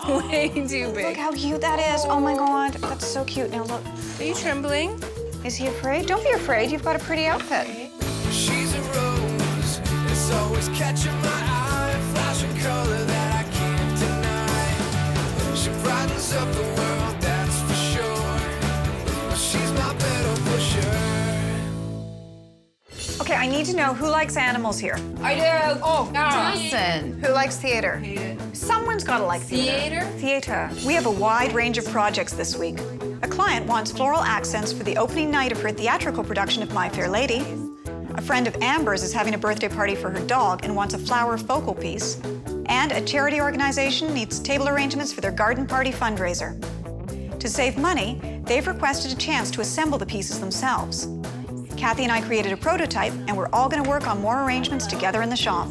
Way too big. Look how cute that is. Oh my God, that's so cute. Now look. Are you trembling? Is he afraid? Don't be afraid. You've got a pretty outfit. She's a rose, it's always catching my eye, flashing color that I can't deny. She brightens up the world, that's for sure. She's my petal pusher. Okay, I need to know who likes animals here. I do. Oh, Listen. Who likes theater? Someone's got to like theater. Theater. We have a wide range of projects this week. A client wants floral accents for the opening night of her theatrical production of My Fair Lady. A friend of Amber's is having a birthday party for her dog and wants a flower focal piece. And a charity organization needs table arrangements for their garden party fundraiser. To save money, they've requested a chance to assemble the pieces themselves. Cathy and I created a prototype, and we're all going to work on more arrangements together in the shop.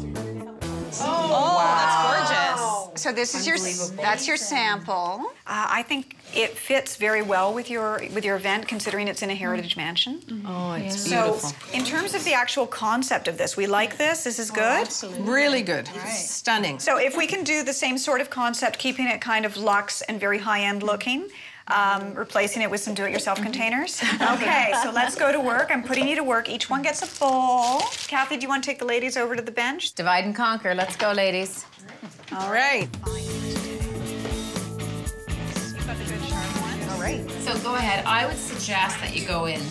Oh, that's gorgeous. So this is that's your sample. I think it fits very well with your event, considering it's in a heritage mansion. Oh, it's beautiful. So in terms of the actual concept of this, we like this. This is good. Really good. Right. Stunning. So if we can do the same sort of concept, keeping it kind of luxe and very high-end looking, replacing it with some do-it-yourself containers. Okay, so let's go to work. I'm putting you to work. Each one gets a bowl. Cathy, do you want to take the ladies over to the bench? Divide and conquer. Let's go, ladies. All right. All right. So go ahead. I would suggest that you go in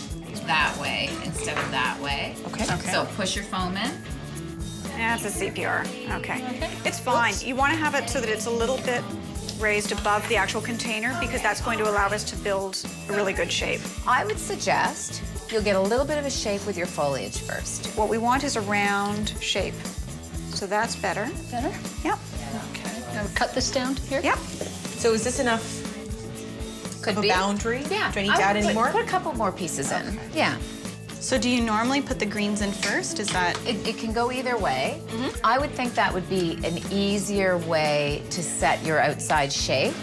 that way instead of that way. Okay. So push your foam in. That's a CPR. Okay. It's fine. You want to have it so that it's a little bit raised above the actual container because that's going to allow us to build a really good shape. I would suggest you'll get a little bit of a shape with your foliage first. What we want is a round shape. So that's better. Better? Yep. Okay. Now cut this down to here? Yep. So is this enough Could of be. a boundary? Yeah. Do I need to add any more? Put a couple more pieces in. Yeah. So do you normally put the greens in first? Is that... It can go either way. I would think that would be an easier way to set your outside shape,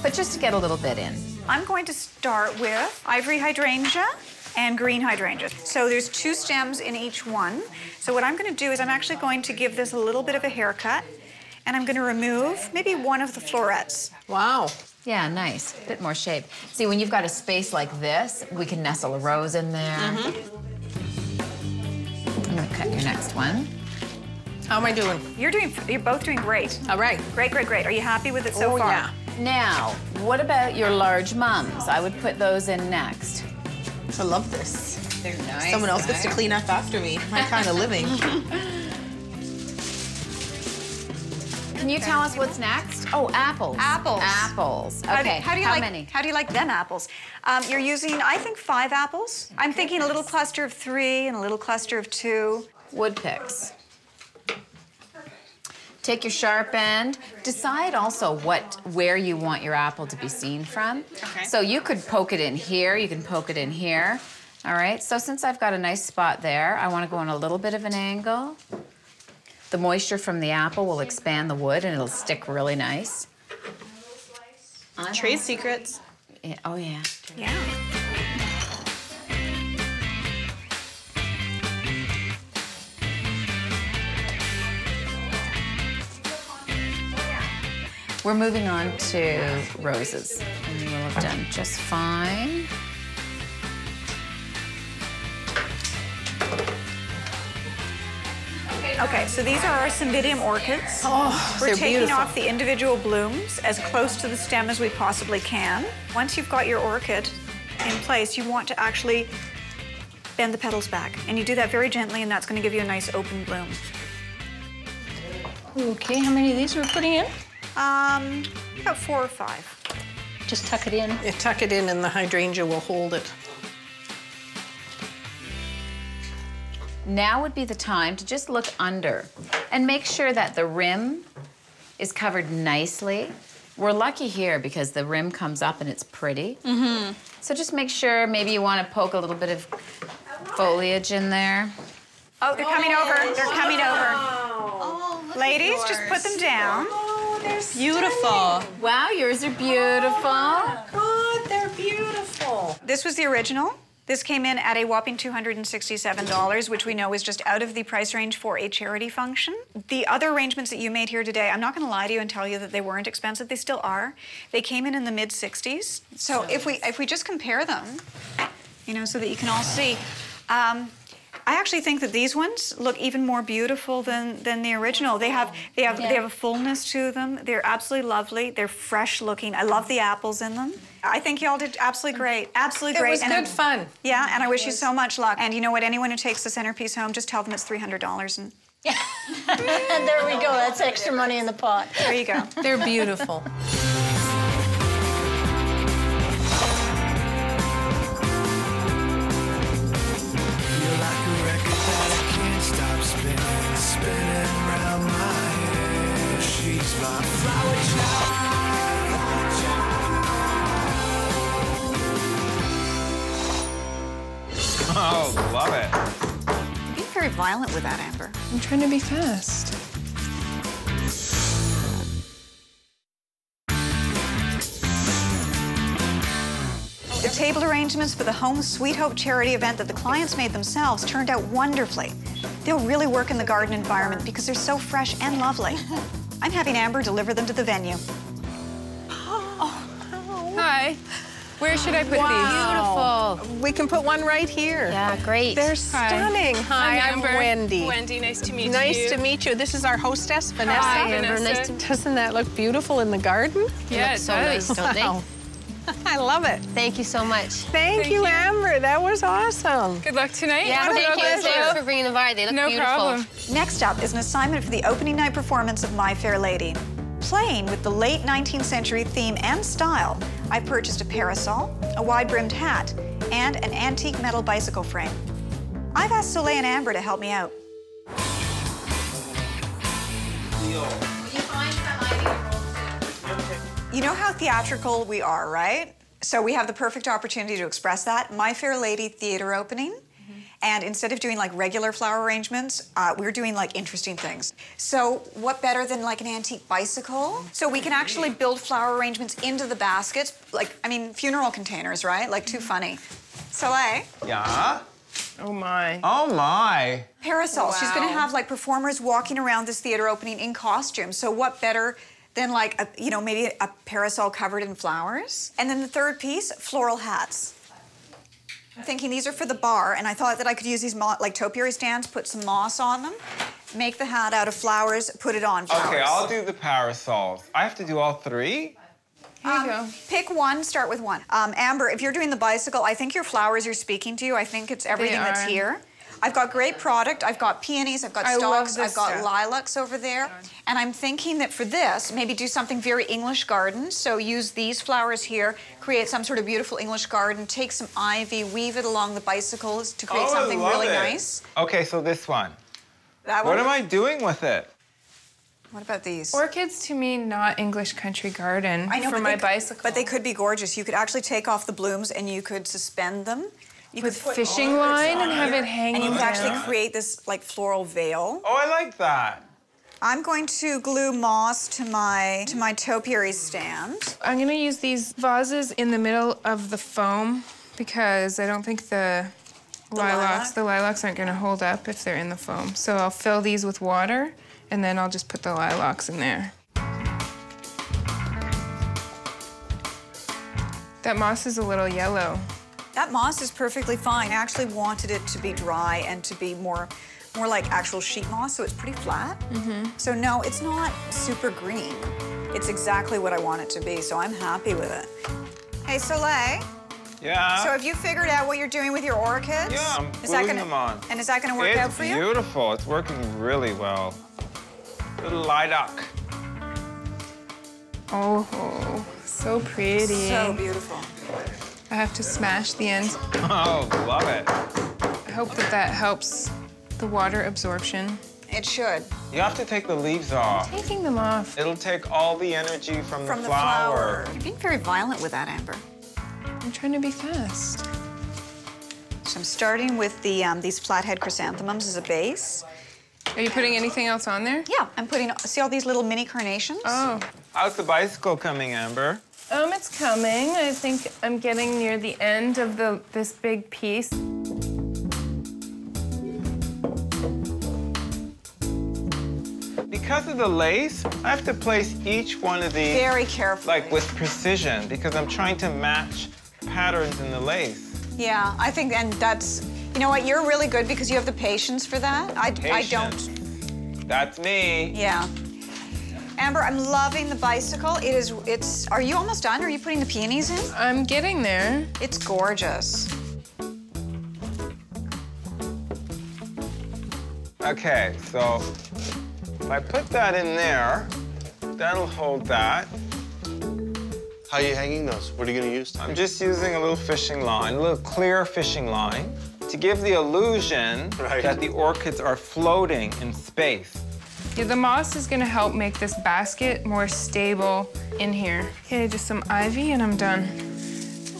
but just to get a little bit in. I'm going to start with ivory hydrangea and green hydrangea. So there's 2 stems in each one. So what I'm going to do is I'm actually going to give this a little bit of a haircut, and I'm going to remove maybe one of the florets. Wow. Yeah, nice. A bit more shape. See, when you've got a space like this, we can nestle a rose in there. I'm gonna cut your next one. How am I doing? You're both doing great. All right. Great, great, great. Are you happy with it so far? Yeah. Now, what about your large mums? I would put those in next. I love this. They're nice. Someone else gets to clean up after me. My kind of living. Can you tell us what's next? Oh, apples. Apples. Apples. Okay. How many? How do you like them apples? You're using, I think, 5 apples. I'm thinking a little cluster of 3 and a little cluster of 2. Wood picks. Take your sharp end. Decide also where you want your apple to be seen from. Okay. So you could poke it in here, you can poke it in here. All right, so since I've got a nice spot there, I want to go on a little bit of an angle. The moisture from the apple will expand the wood and it'll stick really nice. Trade secrets. Yeah, oh yeah. Yeah. We're moving on to roses. And we'll have done just fine. Okay, so these are our Cymbidium orchids. Oh, We're they're taking beautiful. off the individual blooms as close to the stem as we possibly can. Once you've got your orchid in place, you want to actually bend the petals back. And you do that very gently, and that's going to give you a nice open bloom. Okay, how many of these are we putting in? About 4 or 5. Just tuck it in. You tuck it in and the hydrangea will hold it. Now would be the time to just look under and make sure that the rim is covered nicely. We're lucky here because the rim comes up and it's pretty. So just make sure maybe you want to poke a little bit of foliage in there. Oh, they're coming over. They're coming over. Oh, Ladies, just put them down. Oh, they're beautiful. Wow, yours are beautiful. God, they're beautiful. This was the original. This came in at a whopping $267, which we know is just out of the price range for a charity function. The other arrangements that you made here today, I'm not going to lie to you and tell you that they weren't expensive. They still are. They came in the mid-60s. So if we just compare them, you know, so that you can all see, I actually think that these ones look even more beautiful than the original. They have a fullness to them. They're absolutely lovely. They're fresh looking. I love the apples in them. I think y'all did absolutely great. Absolutely great. It was good fun. Yeah, and I wish you so much luck. And you know what? Anyone who takes the centerpiece home, just tell them it's $300 and And there we go. That's extra money in the pot. there you go. They're beautiful. Spinning round my head. She's my flower child. Oh, love it. You're being very violent with that, Amber. I'm trying to be fast. The table arrangements for the Home Sweet Hope charity event that the clients made themselves turned out wonderfully. They'll really work in the garden environment because they're so fresh and lovely. I'm having Amber deliver them to the venue. Hi. Where should I put these? Beautiful. We can put one right here. Yeah, great. They're stunning. Hi, I'm Amber. Wendy. Wendy, nice to meet you. Nice to meet you. This is our hostess, Vanessa. Hi, Amber. Nice to Doesn't that look beautiful in the garden? Yeah, it so does. nice, don't they? Wow. I love it. Thank you so much. Thank you, Amber. That was awesome. Good luck tonight. Yeah, Good thank luck you. with Thanks for bringing them by. They look No beautiful. problem. Next up is an assignment for the opening night performance of My Fair Lady. Playing with the late 19th century theme and style, I purchased a parasol, a wide-brimmed hat, and an antique metal bicycle frame. I've asked Soleil and Amber to help me out. You know how theatrical we are, right? So we have the perfect opportunity to express that. My Fair Lady theater opening. And instead of doing like regular flower arrangements, we're doing like interesting things. So what better than like an antique bicycle? So we can actually build flower arrangements into the baskets, like, I mean, funeral containers, right? Like, too funny. Soleil? Yeah? Oh my. Oh my. Parasol. She's gonna have like performers walking around this theater opening in costume. So what better than like, you know, maybe a parasol covered in flowers? And then the third piece, floral hats. I'm thinking these are for the bar, and I thought that I could use these like topiary stands, put some moss on them, make the hat out of flowers, put it on flowers. Okay, I'll do the parasols. I have to do all three? Here you go. Pick one, start with one. Amber, if you're doing the bicycle, I think your flowers are speaking to you. I think it's everything that's here. I've got great product. I've got peonies, I've got stalks, I've got lilacs over there. And I'm thinking that for this, maybe do something very English garden. So use these flowers here, create some sort of beautiful English garden, take some ivy, weave it along the bicycles to create something really nice. Okay, so this one. That one? What am I doing with it? What about these? Orchids to me, not English country garden. I know, for my bicycle. But they could be gorgeous. You could actually take off the blooms and you could suspend them. You with could put fishing line and have it hanging and you could down. actually create this like floral veil. Oh, I like that. I'm going to glue moss to my topiary stand. I'm gonna use these vases in the middle of the foam because I don't think the lilacs aren't gonna hold up if they're in the foam. So I'll fill these with water and then I'll just put the lilacs in there. That moss is a little yellow. That moss is perfectly fine. I actually wanted it to be dry and to be more like actual sheet moss, so it's pretty flat. So no, it's not super green. It's exactly what I want it to be, so I'm happy with it. Hey, Soleil. Yeah? So have you figured out what you're doing with your orchids? Yeah, I'm gluing them on. And is that gonna work out for you? It's beautiful. It's working really well. Little lilac. Oh, so pretty. So beautiful. I have to smash the ends. Oh, love it. I hope that helps the water absorption. It should. You have to take the leaves off. Taking them off. It'll take all the energy from the flower. You're being very violent with that, Amber. I'm trying to be fast. So I'm starting with the these flathead chrysanthemums as a base. Are you putting anything else on there? Yeah, I'm putting, see all these little mini carnations? Oh. How's the bicycle coming, Amber? It's coming. I think I'm getting near the end of this big piece. Because of the lace, I have to place each one of these very carefully, like with precision, because I'm trying to match patterns in the lace. Yeah, I think, and that's, you know what, you're really good because you have the patience for that. I don't. That's me. Yeah. Amber, I'm loving the bicycle. Are you almost done? Are you putting the peonies in? I'm getting there. It's gorgeous. Okay, so if I put that in there, that'll hold that. How are you hanging those? What are you gonna use? I'm just using a little fishing line, a little clear fishing line, to give the illusion that the orchids are floating in space. Yeah, the moss is gonna help make this basket more stable in here. Okay, just some ivy and I'm done.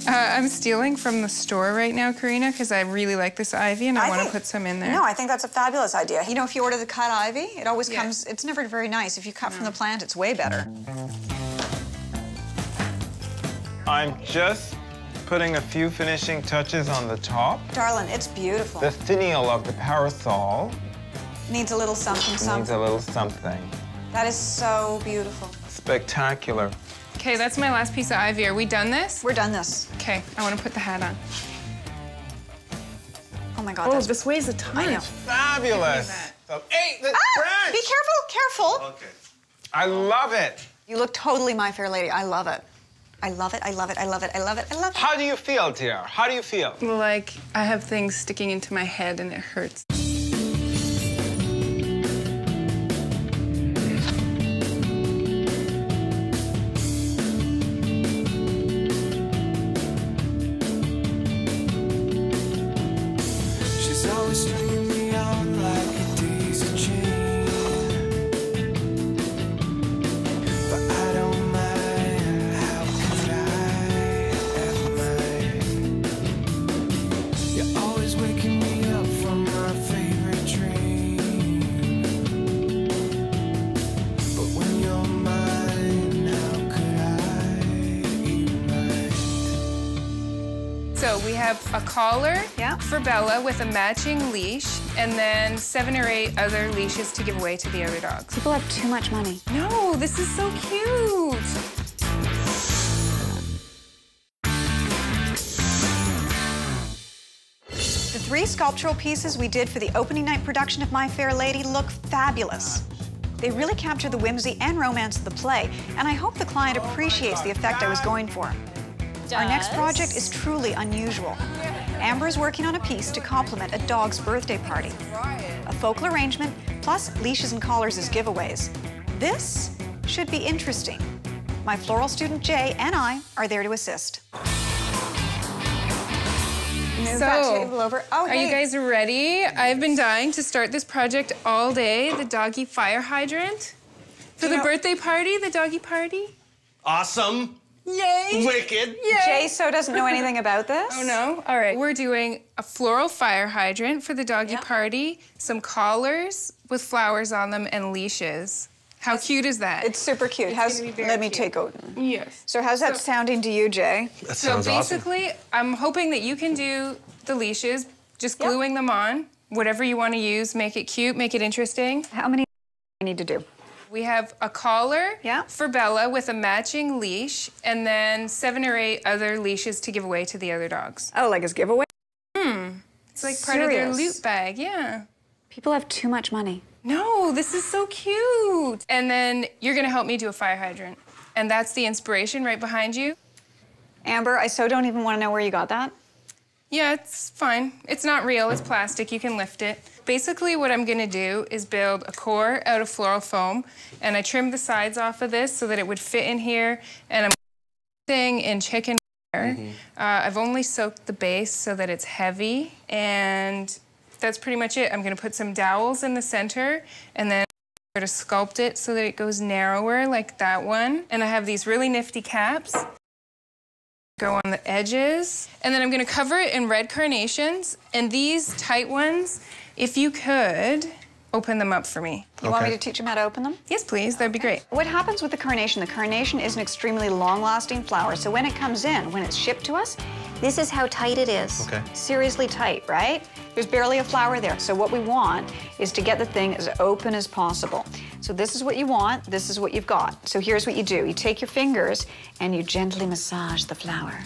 I'm stealing from the store right now, Karina, because I really like this ivy and I want to put some in there. No, I think that's a fabulous idea. You know, if you order the cut ivy, it always comes, it's never very nice. If you cut from the plant, it's way better. I'm just putting a few finishing touches on the top. Darling, it's beautiful. The finial of the parasol needs a little something, something. Needs a little something. That is so beautiful. Spectacular. Okay, that's my last piece of ivy. Are we done this? We're done this. Okay, I want to put the hat on. Oh my God, this weighs a ton. I know. Fabulous. So, hey, the branch! Be careful, careful. Okay. I love it. You look totally My Fair Lady. I love it. I love it, I love it, I love it, I love it, I love it. How do you feel, dear? How do you feel? Like I have things sticking into my head and it hurts. She's always stringing me on like a daisy chain, but I don't mind. How could I ever mind? You're always waking me up from my favorite dream, but when you're mine, how could I even mind? So we have a collar Yeah. for Bella with a matching leash and then 7 or 8 other leashes to give away to the other dogs. People have too much money. No, this is so cute. The 3 sculptural pieces we did for the opening night production of My Fair Lady look fabulous. They really capture the whimsy and romance of the play, and I hope the client appreciates the effect I was going for. Our next project is truly unusual. Amber is working on a piece to complement a dog's birthday party. A focal arrangement, plus leashes and collars as giveaways. This should be interesting. My floral student Jay and I are there to assist. Move that table over. Oh, Are you guys ready? I've been dying to start this project all day, the doggy fire hydrant. For the birthday party, the doggy party. Awesome. Yay! Wicked. Yay! Jay so doesn't know anything about this. Oh no? All right. We're doing a floral fire hydrant for the doggy party, some collars with flowers on them, and leashes. How cute is that? It's super cute. Let me take Odin. Yes. So how's that sounding to you, Jay? That So sounds basically, I'm hoping that you can do the leashes, just gluing them on. Whatever you want to use, make it cute, make it interesting. How many do I need to do? We have a collar Yeah. for Bella with a matching leash, and then 7 or 8 other leashes to give away to the other dogs. Oh, like as giveaway? It's like part of their Serious? loot bag, yeah. People have too much money. No, this is so cute. And then you're gonna help me do a fire hydrant. And that's the inspiration right behind you. Amber, I so don't even want to know where you got that. Yeah, it's fine. It's not real, it's plastic, you can lift it. Basically what I'm gonna do is build a core out of floral foam, and I trimmed the sides off of this so that it would fit in here, and I'm thing in chicken wire. I've only soaked the base so that it's heavy, and that's pretty much it. I'm gonna put some dowels in the center, and then to sculpt it so that it goes narrower like that one. And I have these really nifty caps. Go on the edges. And then I'm gonna cover it in red carnations. And these tight ones, if you could, open them up for me. You want me to teach him how to open them? Yes, please. That'd be great. What happens with the carnation? The carnation is an extremely long-lasting flower. So when it comes in, when it's shipped to us, this is how tight it is. Okay. Seriously tight, right? There's barely a flower there. So what we want is to get the thing as open as possible. So this is what you want, this is what you've got. So here's what you do. You take your fingers and you gently massage the flower.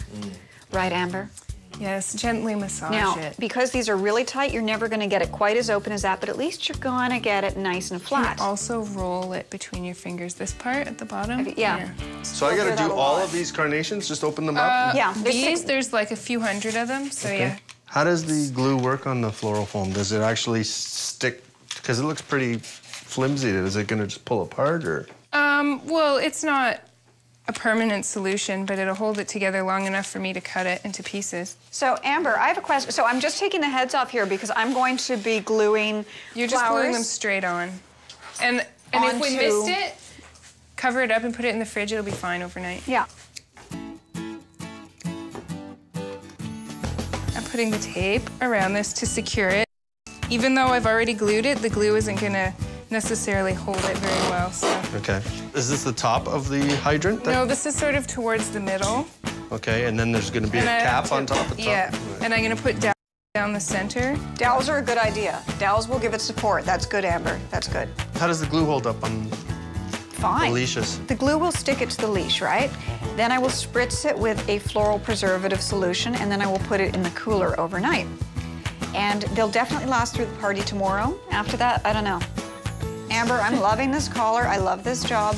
Right, Amber? Yes, gently massage Now, it. because these are really tight, you're never gonna get it quite as open as that, but at least you're gonna get it nice and flat. You also roll it between your fingers. This part at the bottom? Yeah. So I gotta do all of these carnations, just open them up? Yeah. There's like a few hundred of them, so yeah. How does the glue work on the floral foam? Does it actually stick? Because it looks pretty flimsy. Is it gonna just pull apart, or? Well, it's not a permanent solution, but it'll hold it together long enough for me to cut it into pieces. So, Amber, I have a question. So I'm just taking the heads off here because I'm going to be gluing You're just flowers gluing them straight on. And if we missed it, cover it up and put it in the fridge. It'll be fine overnight. Yeah. I'm putting the tape around this to secure it. Even though I've already glued it, the glue isn't gonna necessarily hold it very well, so. Okay. Is this the top of the hydrant? No, this is sort of towards the middle. Okay, and then there's gonna be a cap on top of the top? Yeah, and I'm gonna put down the center. Dowels are a good idea. Dowels will give it support. That's good, Amber. That's good. How does the glue hold up on Fine. the leashes? The glue will stick it to the leash, right? Then I will spritz it with a floral preservative solution, and then I will put it in the cooler overnight. And they'll definitely last through the party tomorrow. After that, I don't know. Amber, I'm loving this collar. I love this job.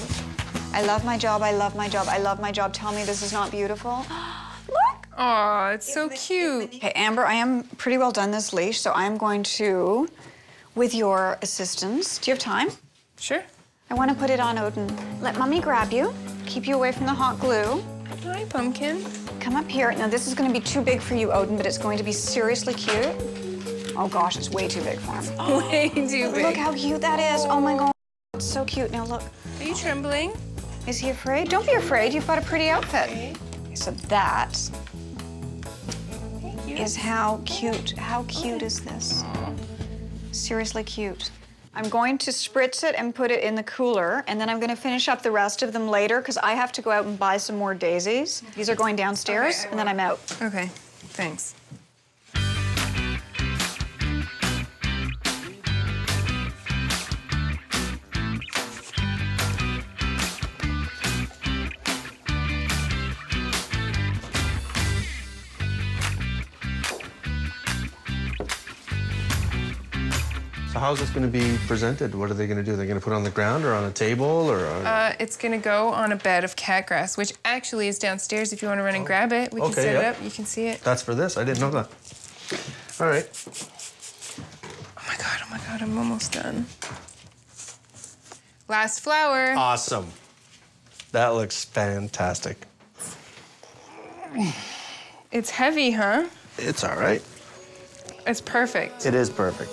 I love my job. I love my job. I love my job. Tell me this is not beautiful. Look. Oh, it's so cute. Okay, Amber, I am pretty well done this leash, so I'm going to, with your assistance, do you have time? Sure. I want to put it on Odin. Let Mommy grab you, keep you away from the hot glue. Hi, Pumpkin. Come up here. Now, this is going to be too big for you, Odin, but it's going to be seriously cute. Oh, gosh, it's way too big for him. Way too big. Look how cute that is. Oh, my God. It's so cute. Now, look. Are you trembling? Is he afraid? Don't be afraid. You've got a pretty outfit. Okay, so that is how cute. How cute is this? Seriously cute. I'm going to spritz it and put it in the cooler, and then I'm going to finish up the rest of them later because I have to go out and buy some more daisies. These are going downstairs, and then I'm out. Okay, thanks. So how's this gonna be presented? What are they gonna do? They're gonna put it on the ground or on a table or on... It's gonna go on a bed of cat grass, which actually is downstairs. If you want to run and grab it, we can set it up. You can see it. That's for this? I didn't know that. All right. Oh my God, I'm almost done. Last flower. Awesome. That looks fantastic. It's heavy, huh? It's all right. It's perfect. It is perfect.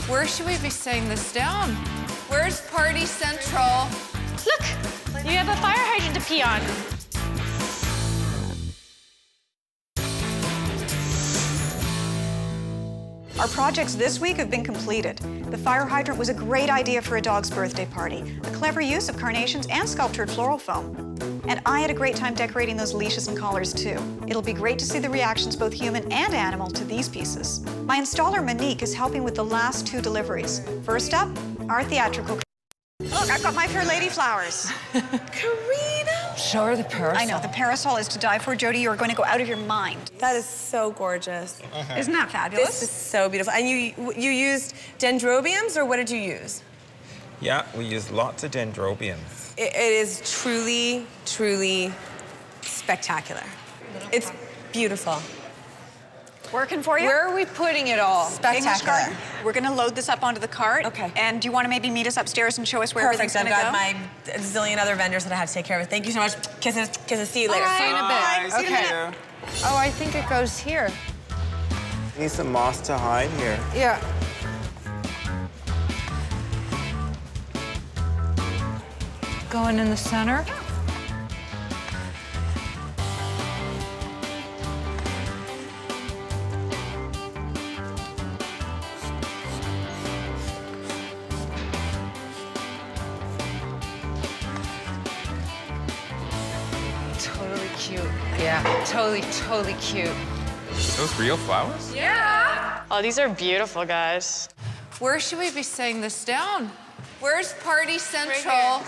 Where should we be setting this down? Where's Party Central? Look, you have a fire hydrant to pee on. Our projects this week have been completed. The fire hydrant was a great idea for a dog's birthday party, a clever use of carnations and sculptured floral foam. And I had a great time decorating those leashes and collars too. It'll be great to see the reactions, both human and animal, to these pieces. My installer, Monique, is helping with the last 2 deliveries. First up, our theatrical. Look, I've got my Fair Lady flowers. Karina! Show her the parasol. I know, the parasol is to die for. Jody, you're going to go out of your mind. That is so gorgeous. Isn't that fabulous? This is so beautiful. And you used dendrobiums, or what did you use? Yeah, we use lots of dendrobiums. It is truly, truly spectacular. It's beautiful. Working for you? Where are we putting it all? Spectacular. We're gonna load this up onto the cart. Okay. And do you want to maybe meet us upstairs and show us where everything's Perfect. gonna I've go? got my zillion other vendors that I have to take care of. Thank you so much. Kisses. Kisses. See you later. See you in a bit. See you in a minute. Oh, I think it goes here. Need some moss to hide here. Yeah. Going in the center. Totally cute. Yeah, totally cute. Those real flowers? Oh, these are beautiful, guys. Where should we be setting this down? Where's Party Central? Right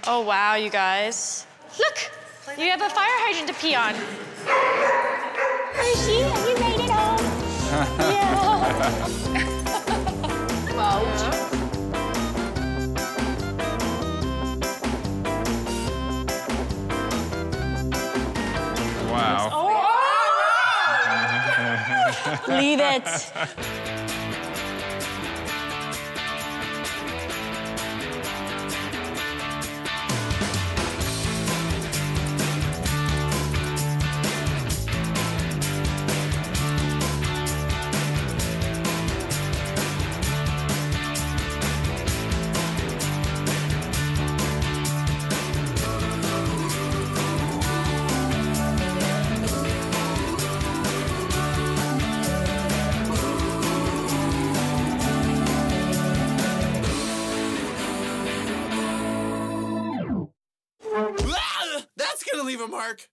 oh, wow, you guys. Look, you have a fire hydrant to pee on. Hershey, you made it home. Yeah. Wow. Leave it. That's gonna leave a mark.